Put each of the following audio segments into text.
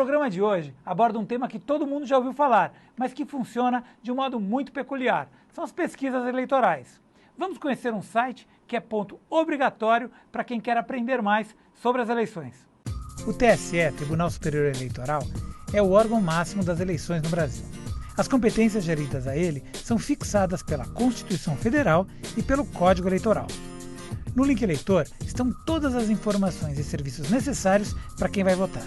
programa de hoje aborda um tema que todo mundo já ouviu falar, mas que funciona de um modo muito peculiar. São as pesquisas eleitorais. Vamos conhecer um site que é ponto obrigatório para quem quer aprender mais sobre as eleições. O TSE, Tribunal Superior Eleitoral, é o órgão máximo das eleições no Brasil. As competências geridas a ele são fixadas pela Constituição Federal e pelo Código Eleitoral. No link eleitor estão todas as informações e serviços necessários para quem vai votar.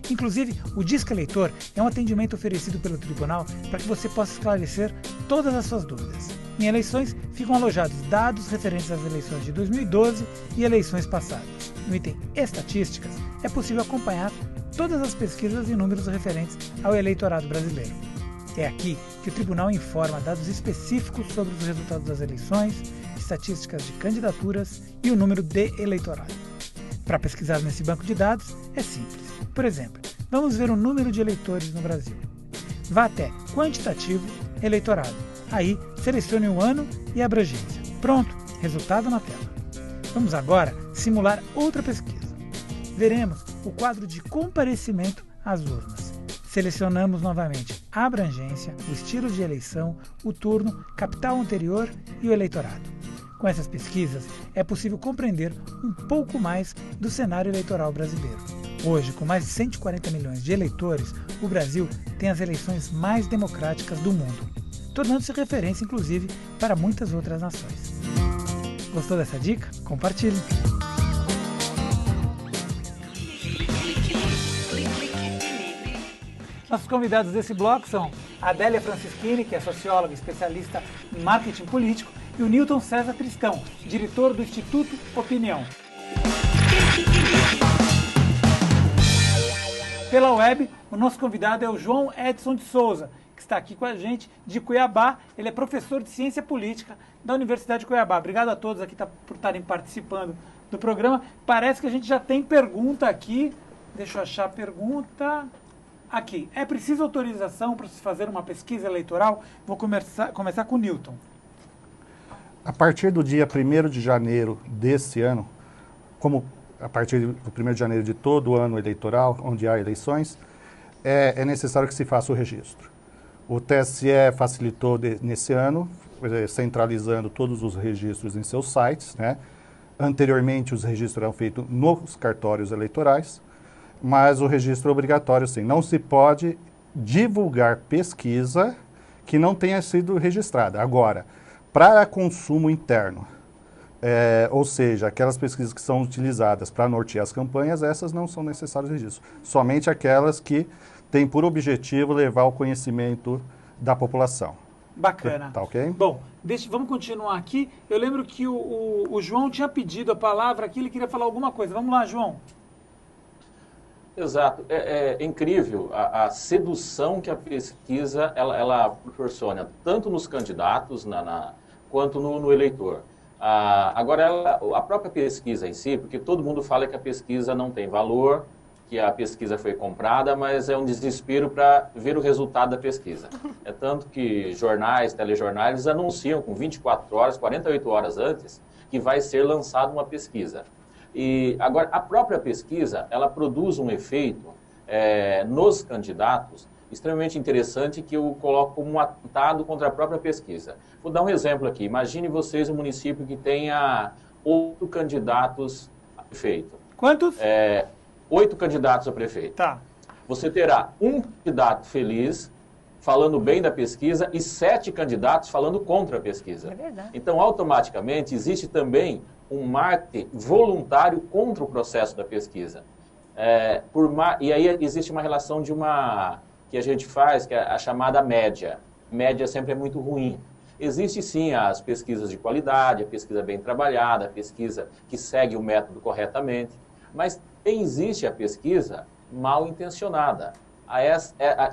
Inclusive, o Disque Eleitor é um atendimento oferecido pelo tribunal para que você possa esclarecer todas as suas dúvidas. Em eleições, ficam alojados dados referentes às eleições de 2012 e eleições passadas. No item Estatísticas, é possível acompanhar todas as pesquisas e números referentes ao eleitorado brasileiro. É aqui que o tribunal informa dados específicos sobre os resultados das eleições, estatísticas de candidaturas e o número de eleitorado. Para pesquisar nesse banco de dados, é simples. Por exemplo, vamos ver o número de eleitores no Brasil. Vá até Quantitativo, Eleitorado. Aí, selecione o ano e a abrangência. Pronto, resultado na tela. Vamos agora simular outra pesquisa. Veremos o quadro de comparecimento às urnas. Selecionamos novamente a abrangência, o estilo de eleição, o turno, capital anterior e o eleitorado. Com essas pesquisas, é possível compreender um pouco mais do cenário eleitoral brasileiro. Hoje, com mais de 140 milhões de eleitores, o Brasil tem as eleições mais democráticas do mundo, tornando-se referência, inclusive, para muitas outras nações. Gostou dessa dica? Compartilhe! Nossos convidados desse bloco são a Adélia Francischini, que é socióloga e especialista em marketing político, e o Newton César Tristão, diretor do Instituto Opinião. Pela web, o nosso convidado é o João Edson de Souza, que está aqui com a gente de Cuiabá. Ele é professor de Ciência Política da Universidade de Cuiabá. Obrigado a todos aqui por estarem participando do programa. Parece que a gente já tem pergunta aqui. Deixa eu achar a pergunta. Aqui, é preciso autorização para se fazer uma pesquisa eleitoral? Vou começar com o Newton. A partir do dia 1º de janeiro desse ano, como a partir do 1º de janeiro de todo o ano eleitoral, onde há eleições, é necessário que se faça o registro. O TSE facilitou nesse ano, centralizando todos os registros em seus sites, né? Anteriormente, os registros eram feitos nos cartórios eleitorais, mas o registro é obrigatório, sim. Não se pode divulgar pesquisa que não tenha sido registrada. Agora, para consumo interno, ou seja, aquelas pesquisas que são utilizadas para nortear as campanhas, essas não são necessários registros. Somente aquelas que têm por objetivo levar ao conhecimento da população. Bacana. Tá ok? Bom, vamos continuar aqui. Eu lembro que o João tinha pedido a palavra aqui, ele queria falar alguma coisa. Vamos lá, João. Exato. É incrível a sedução que a pesquisa ela proporciona, tanto nos candidatos quanto no eleitor. Agora, a própria pesquisa em si, porque todo mundo fala que a pesquisa não tem valor, que a pesquisa foi comprada, mas é um desespero para ver o resultado da pesquisa. É tanto que jornais, telejornais anunciam com 24 horas, 48 horas antes, que vai ser lançada uma pesquisa. E agora, a própria pesquisa, ela produz um efeito nos candidatos extremamente interessante que eu coloco como um atentado contra a própria pesquisa. Vou dar um exemplo aqui. Imagine vocês um município que tenha 8 candidatos a prefeito. Quantos? 8 candidatos a prefeito. Tá. Você terá um candidato feliz, falando bem da pesquisa, e 7 candidatos falando contra a pesquisa. É verdade. Então, automaticamente, existe também um marketing voluntário contra o processo da pesquisa. E aí existe uma relação que a gente faz, que é a chamada média. Média sempre é muito ruim. Existe sim as pesquisas de qualidade, a pesquisa bem trabalhada, a pesquisa que segue o método corretamente, mas existe a pesquisa mal intencionada.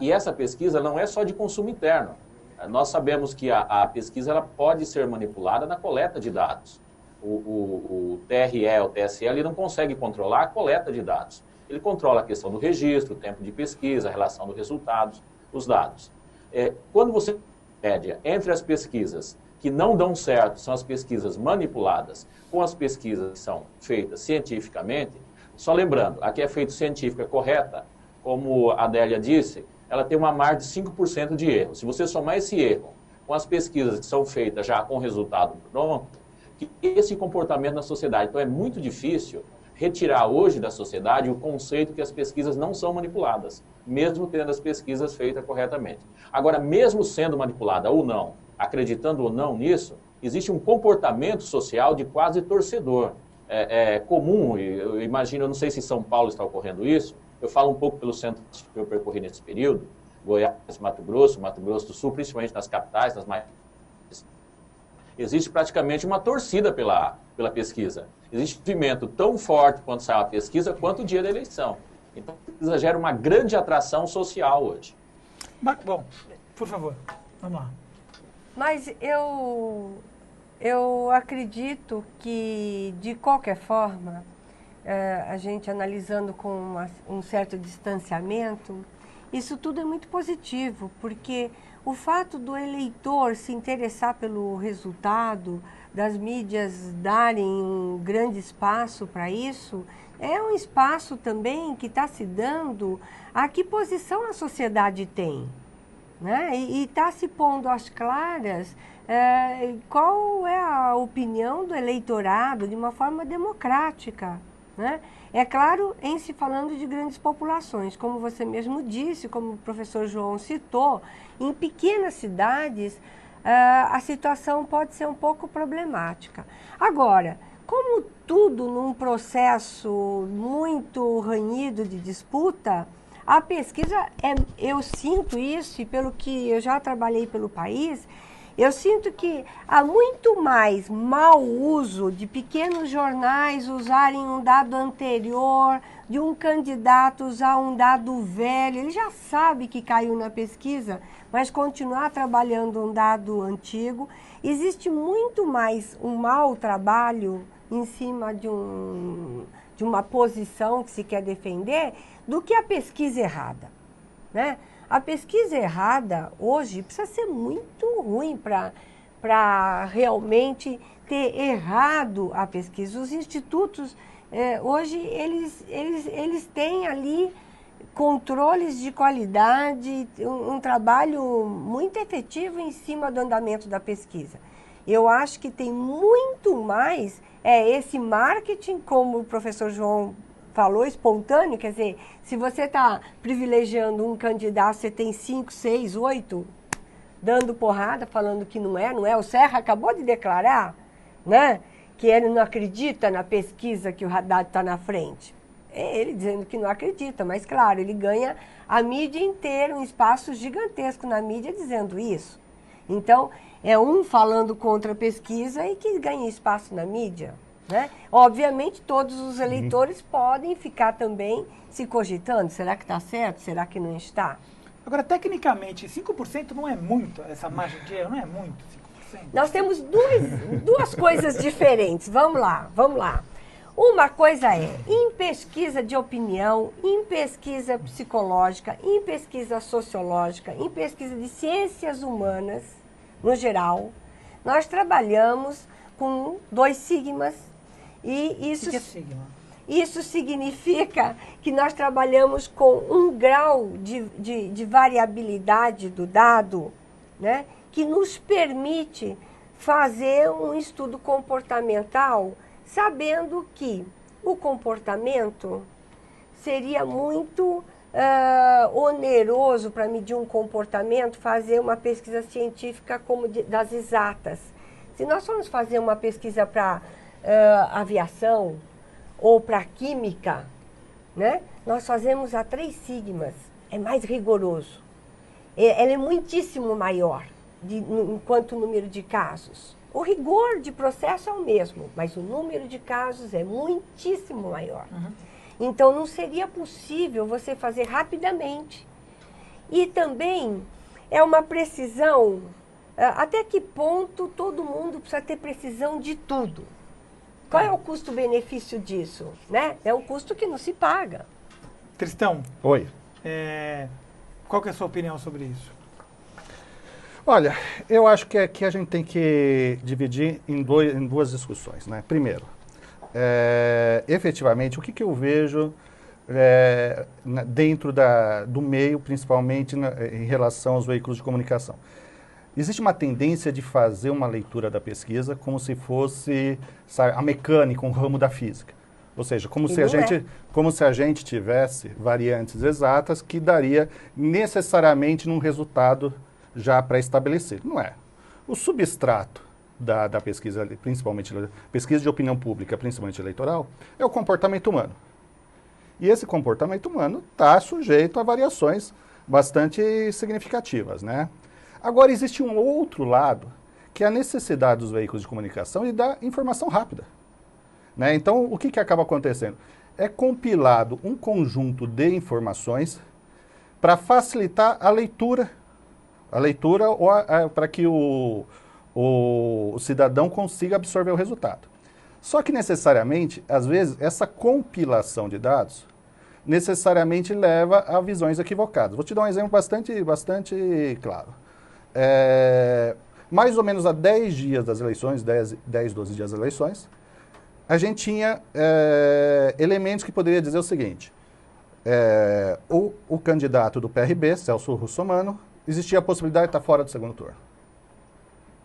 E essa pesquisa não é só de consumo interno. Nós sabemos que a pesquisa ela pode ser manipulada na coleta de dados. O TRE, o TSE, ele não consegue controlar a coleta de dados. Ele controla a questão do registro, o tempo de pesquisa, a relação dos resultados, os dados. Quando você média entre as pesquisas que não dão certo, são as pesquisas manipuladas, com as pesquisas que são feitas cientificamente, só lembrando, aqui é feito científica correta, como a Adélia disse, ela tem uma margem de 5% de erro. Se você somar esse erro com as pesquisas que são feitas já com resultado pronto, que esse comportamento na sociedade. Então é muito difícil retirar hoje da sociedade o conceito que as pesquisas não são manipuladas, mesmo tendo as pesquisas feitas corretamente. Agora, mesmo sendo manipulada ou não, acreditando ou não nisso, existe um comportamento social de quase torcedor. É comum, eu imagino, eu não sei se em São Paulo está ocorrendo isso, eu falo um pouco pelo centro que eu percorri nesse período, Goiás, Mato Grosso do Sul, principalmente nas capitais, nas mais... Existe praticamente uma torcida pela pesquisa. Existe um movimento tão forte quando sai a pesquisa, quanto o dia da eleição. Então, a pesquisa gera uma grande atração social hoje. Bom, por favor, vamos lá. Mas eu acredito que, de qualquer forma, a gente analisando com um certo distanciamento, isso tudo é muito positivo, porque o fato do eleitor se interessar pelo resultado, das mídias darem um grande espaço para isso, é um espaço também que está se dando a que posição a sociedade tem, né? E está se pondo às claras qual é a opinião do eleitorado de uma forma democrática, né? É claro, em se falando de grandes populações, como você mesmo disse, como o professor João citou, em pequenas cidades a situação pode ser um pouco problemática. Agora, como tudo num processo muito ranhido de disputa, a pesquisa, eu sinto isso, e pelo que eu já trabalhei pelo país, eu sinto que há muito mais mau uso de pequenos jornais usarem um dado anterior, de um candidato usar um dado velho. Ele já sabe que caiu na pesquisa, mas continuar trabalhando um dado antigo. Existe muito mais um mau trabalho em cima de uma posição que se quer defender do que a pesquisa errada, né? A pesquisa errada, hoje, precisa ser muito ruim para realmente ter errado a pesquisa. Os institutos, hoje, eles têm ali controles de qualidade, um trabalho muito efetivo em cima do andamento da pesquisa. Eu acho que tem muito mais esse marketing, como o professor João falou, espontâneo, quer dizer, se você está privilegiando um candidato, você tem 5, 6, 8, dando porrada, falando que não é. O Serra acabou de declarar, né, que ele não acredita na pesquisa que o Haddad está na frente. É ele dizendo que não acredita, mas claro, ele ganha a mídia inteira, um espaço gigantesco na mídia dizendo isso. Então, é um falando contra a pesquisa e que ganha espaço na mídia, né? Obviamente, todos os eleitores podem ficar também se cogitando. Será que está certo? Será que não está? Agora, tecnicamente, 5% não é muito, essa margem de erro não é muito, 5%. Nós temos duas coisas diferentes. Vamos lá. Uma coisa em pesquisa de opinião, em pesquisa psicológica, em pesquisa sociológica, em pesquisa de ciências humanas, no geral, nós trabalhamos com 2 sigmas. E isso, que é sigma? Isso significa que nós trabalhamos com um grau de variabilidade do dado, né, que nos permite fazer um estudo comportamental, sabendo que o comportamento seria muito oneroso para medir um comportamento, fazer uma pesquisa científica como das exatas. Se nós formos fazer uma pesquisa para aviação ou para química, né? Nós fazemos a 3 sigmas, é mais rigoroso. Ela é muitíssimo maior enquanto número de casos. O rigor de processo é o mesmo, mas o número de casos é muitíssimo maior. Uhum. Então, não seria possível você fazer rapidamente. E também é uma precisão, até que ponto todo mundo precisa ter precisão de tudo. Qual é o custo-benefício disso? Né? É um custo que não se paga. Tristão. Oi. Qual que é a sua opinião sobre isso? Olha, eu acho que aqui a gente tem que dividir em duas discussões, né? Primeiro, efetivamente, o que eu vejo dentro do meio, principalmente em relação aos veículos de comunicação. Existe uma tendência de fazer uma leitura da pesquisa como se fosse, sabe, a mecânica, um ramo da física. Ou seja, como se a gente tivesse variantes exatas que daria necessariamente num resultado já pré-estabelecido. Não é. O substrato da pesquisa, principalmente pesquisa de opinião pública, principalmente eleitoral, é o comportamento humano. E esse comportamento humano está sujeito a variações bastante significativas, né? Agora, existe um outro lado, que é a necessidade dos veículos de comunicação e da informação rápida. Né? Então, o que acaba acontecendo? É compilado um conjunto de informações para facilitar a leitura para que o cidadão consiga absorver o resultado. Só que necessariamente, às vezes, essa compilação de dados necessariamente leva a visões equivocadas. Vou te dar um exemplo bastante claro. Mais ou menos há 10 dias das eleições, 10, 12 dias das eleições, a gente tinha elementos que poderiam dizer o seguinte: o candidato do PRB, Celso Russomano, existia a possibilidade de estar fora do segundo turno.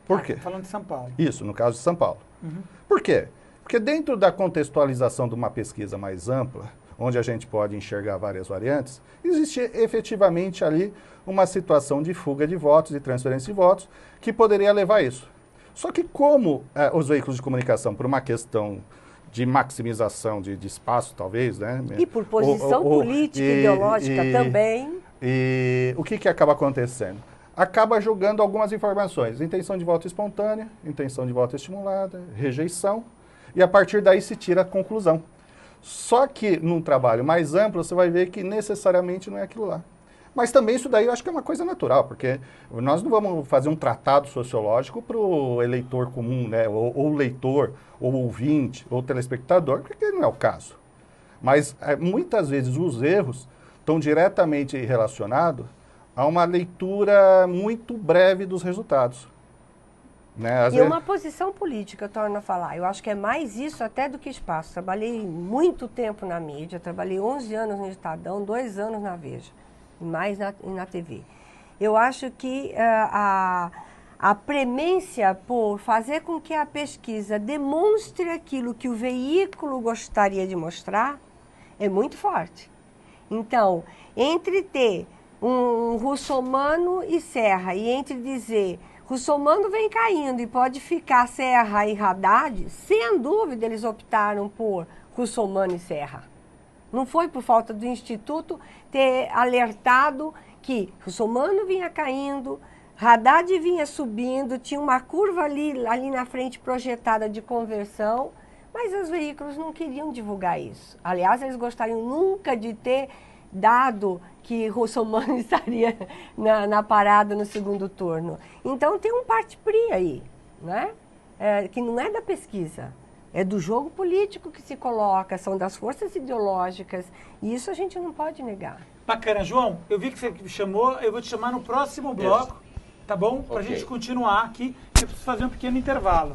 Por quê? Falando de São Paulo. Isso, no caso de São Paulo. Uhum. Por quê? Porque dentro da contextualização de uma pesquisa mais ampla, onde a gente pode enxergar várias variantes, existe efetivamente ali uma situação de fuga de votos, de transferência de votos, que poderia levar a isso. Só que como os veículos de comunicação, por uma questão de maximização de espaço, talvez, né? E por posição política e ideológica também. E o que acaba acontecendo? Acaba jogando algumas informações: intenção de voto espontânea, intenção de voto estimulada, rejeição, e a partir daí se tira a conclusão. Só que num trabalho mais amplo você vai ver que necessariamente não é aquilo lá. Mas também isso daí eu acho que é uma coisa natural, porque nós não vamos fazer um tratado sociológico para o eleitor comum, né? Ou leitor, ou ouvinte, ou telespectador, porque não é o caso. Mas muitas vezes os erros estão diretamente relacionados a uma leitura muito breve dos resultados. Né? Uma posição política, eu torno a falar. Eu acho que é mais isso até do que espaço. Trabalhei muito tempo na mídia, trabalhei 11 anos no Estadão, 2 anos na Veja, e mais na TV. Eu acho que a premência por fazer com que a pesquisa demonstre aquilo que o veículo gostaria de mostrar é muito forte. Então, entre ter um Russomano e Serra, e entre dizer Russomano vem caindo e pode ficar Serra e Haddad, sem dúvida eles optaram por Russomano e Serra. Não foi por falta do Instituto ter alertado que Russomano vinha caindo, Haddad vinha subindo, tinha uma curva ali na frente projetada de conversão, mas os veículos não queriam divulgar isso. Aliás, eles gostariam nunca de ter dado que Russomano estaria na parada no segundo turno. Então tem um parte-pri aí, né? Que não é da pesquisa, é do jogo político que se coloca, são das forças ideológicas, e isso a gente não pode negar. Bacana, João, eu vi que você me chamou, eu vou te chamar no próximo bloco, tá bom? Pra gente continuar aqui, eu preciso fazer um pequeno intervalo.